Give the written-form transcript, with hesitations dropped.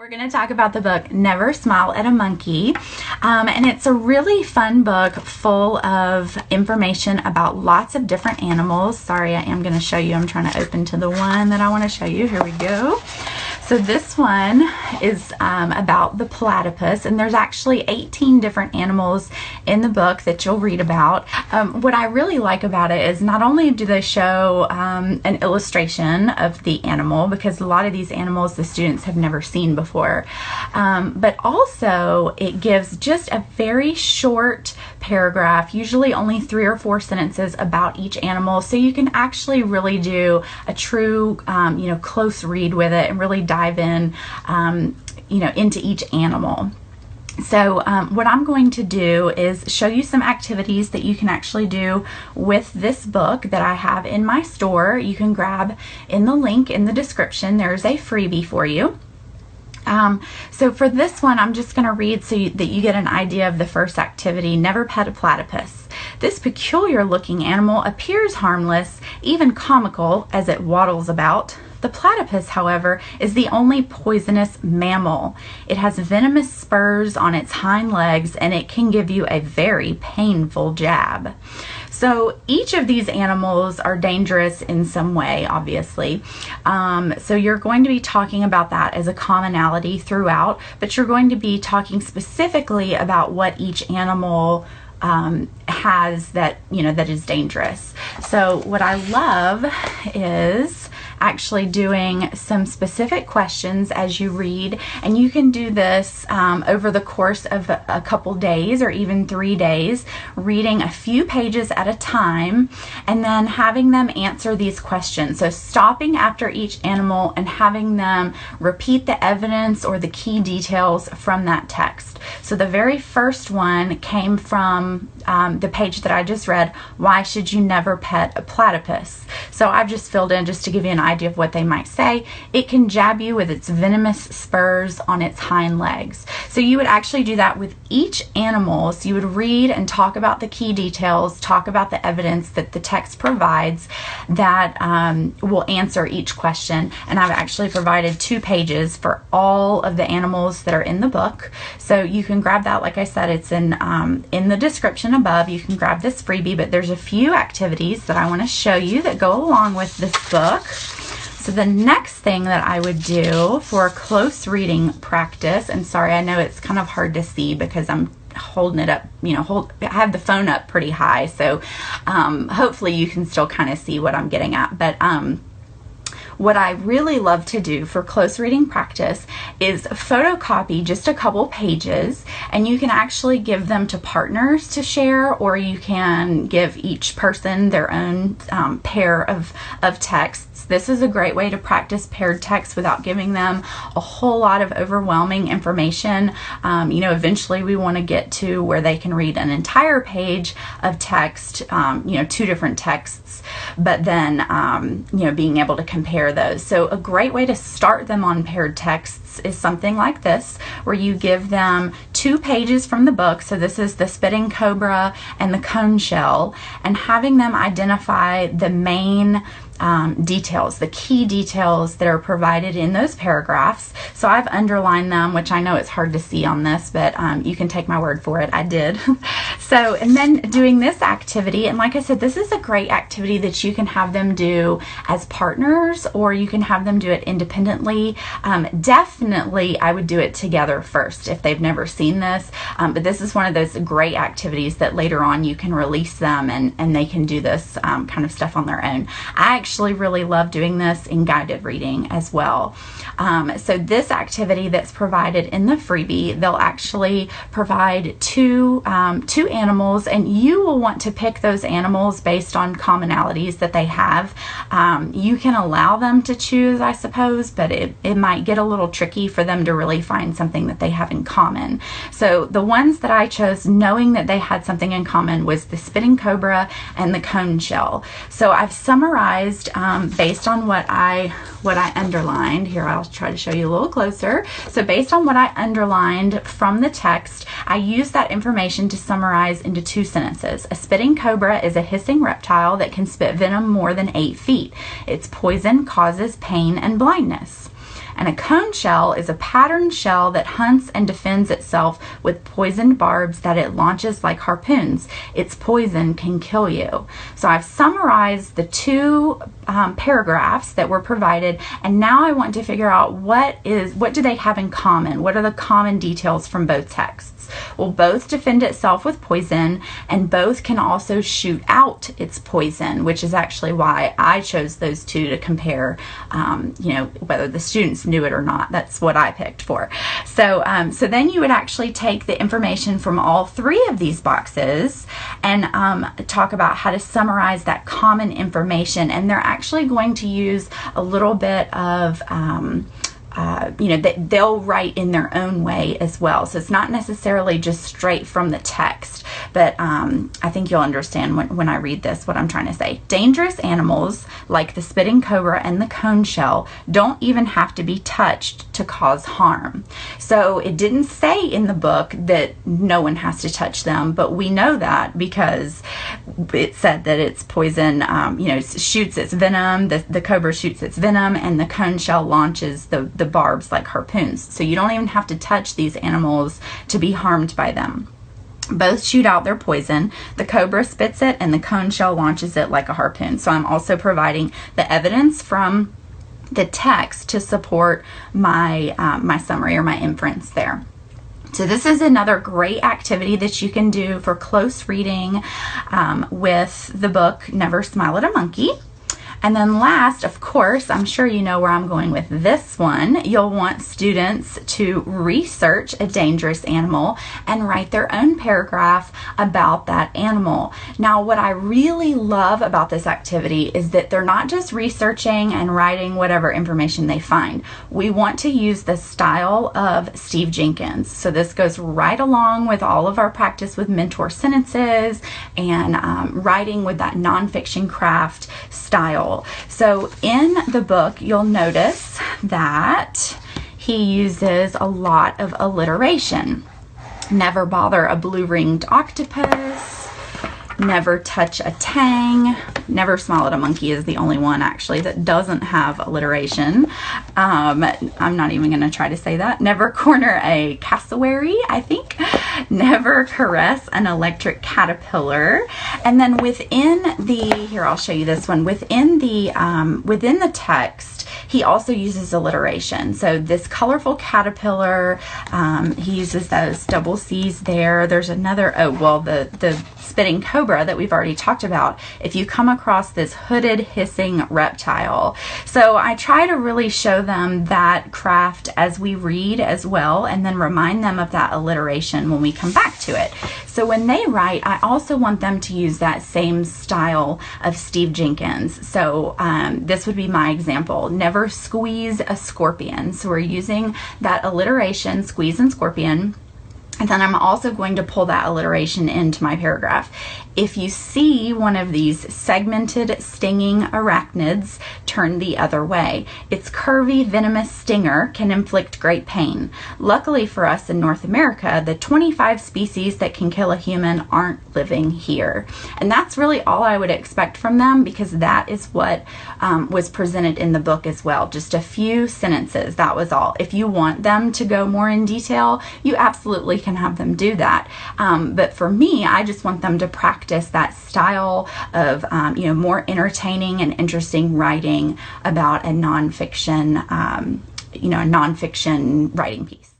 We're going to talk about the book Never Smile at a Monkey, and it's a really fun book full of information about lots of different animals. Sorry, I am going to show you. I'm trying to open to the one that I want to show you. Here we go. So this one is about the platypus, and there's actually 18 different animals in the book that you'll read about. What I really like about it is not only do they show an illustration of the animal, because a lot of these animals the students have never seen before, but also it gives just a very short paragraph, usually only 3 or 4 sentences about each animal, so you can actually really do a true close read with it and really dive in into each animal. So what I'm going to do is show you some activities that you can actually do with this book that I have in my store. You can grab in the link in the description. There's a freebie for you. So for this one, I'm just going to read so that you get an idea of the first activity. Never pet a platypus. This peculiar looking animal appears harmless, even comical, as it waddles about. The platypus, however, is the only poisonous mammal. It has venomous spurs on its hind legs, and it can give you a very painful jab. So each of these animals are dangerous in some way, obviously. So you're going to be talking about that as a commonality throughout, but you're going to be talking specifically about what each animal has that is dangerous. So what I love is actually doing some specific questions as you read, and you can do this over the course of a couple days or even 3 days, reading a few pages at a time and then having them answer these questions. So stopping after each animal and having them repeat the evidence or the key details from that text. So the very first one came from the page that I just read, Why Should You Never Pet a Platypus? So I've just filled in just to give you an idea of what they might say. It can jab you with its venomous spurs on its hind legs. So you would actually do that with each animal. So you would read and talk about the key details, talk about the evidence that the text provides that will answer each question. And I've actually provided 2 pages for all of the animals that are in the book. So you can grab that. Like I said, it's in the description above. You can grab this freebie, but there's a few activities that I want to show you that go along with this book. So the next thing that I would do for close reading practice, and sorry, I know it's kind of hard to see because I'm holding it up, I have the phone up pretty high, so hopefully you can still kind of see what I'm getting at. But what I really love to do for close reading practice is photocopy just a couple pages, and you can actually give them to partners to share, or you can give each person their own pair of texts. This is a great way to practice paired text without giving them a whole lot of overwhelming information. Eventually we want to get to where they can read an entire page of text, 2 different texts, but then, being able to compare those. So a great way to start them on paired texts is something like this, where you give them 2 pages from the book. So this is the spitting cobra and the cone shell, and having them identify the main details, the key details that are provided in those paragraphs. So I've underlined them, which I know it's hard to see on this, but you can take my word for it. I did. So, and then doing this activity, and like I said, this is a great activity that you can have them do as partners, or you can have them do it independently. Definitely, I would do it together first if they've never seen this, but this is one of those great activities that later on you can release them and they can do this kind of stuff on their own. I actually really love doing this in guided reading as well. So this activity that's provided in the freebie, they'll actually provide two animals, and you will want to pick those animals based on commonalities that they have. You can allow them to choose, I suppose, but it might get a little tricky for them to really find something that they have in common. So the ones that I chose, knowing that they had something in common, was the spitting cobra and the cone shell. So I've summarized based on what I underlined. Here, I'll try to show you a little closer. So based on what I underlined from the text, I used that information to summarize into 2 sentences. A spitting cobra is a hissing reptile that can spit venom more than 8 feet. Its poison causes pain and blindness. And a cone shell is a patterned shell that hunts and defends itself with poisoned barbs that it launches like harpoons. Its poison can kill you. So I've summarized the two paragraphs that were provided, and now I want to figure out what do they have in common? What are the common details from both texts? Well, both defend itself with poison, and both can also shoot out its poison, which is actually why I chose those two to compare, whether the students knew it or not. That's what I picked for. So then you would actually take the information from all three of these boxes and talk about how to summarize that common information. And they're actually going to use a little bit of they'll write in their own way as well. So it's not necessarily just straight from the text, but I think you'll understand when I read this what I'm trying to say. Dangerous animals like the spitting cobra and the cone shell don't even have to be touched to cause harm. So it didn't say in the book that no one has to touch them, but we know that because it said that its poison, it shoots its venom, the cobra shoots its venom, and the cone shell launches the barbs like harpoons. So you don't even have to touch these animals to be harmed by them. Both shoot out their poison. The cobra spits it and the cone shell launches it like a harpoon. So I'm also providing the evidence from the text to support my my summary or my inference there. So this is another great activity that you can do for close reading with the book Never Smile at a Monkey. And then last, of course, I'm sure you know where I'm going with this one. You'll want students to research a dangerous animal and write their own paragraph about that animal. Now, what I really love about this activity is that they're not just researching and writing whatever information they find. We want to use the style of Steve Jenkins. So this goes right along with all of our practice with mentor sentences and writing with that nonfiction craft style. So in the book, you'll notice that he uses a lot of alliteration. Never bother a blue-ringed octopus. Never touch a tang. Never smile at a monkey is the only one actually that doesn't have alliteration. I'm not even going to try to say that. Never corner a cassowary, I think. Never caress an electric caterpillar. And then within here I'll show you this one. Within the text, he also uses alliteration. So this colorful caterpillar, he uses those double C's there. There's another, the spitting cobra that we've already talked about, if you come across this hooded hissing reptile. So I try to really show them that craft as we read as well, and then remind them of that alliteration when we come back to it. So when they write, I also want them to use that same style of Steve Jenkins. So this would be my example. Never squeeze a scorpion. So we're using that alliteration, squeeze and scorpion. And then I'm also going to pull that alliteration into my paragraph. If you see one of these segmented stinging arachnids, turn the other way. Its curvy, venomous stinger can inflict great pain. Luckily for us in North America, the 25 species that can kill a human aren't living here. And that's really all I would expect from them, because that is what was presented in the book as well. Just a few sentences, that was all. If you want them to go more in detail, you absolutely can have them do that. But for me, I just want them to practice that style of more entertaining and interesting writing about a nonfiction writing piece.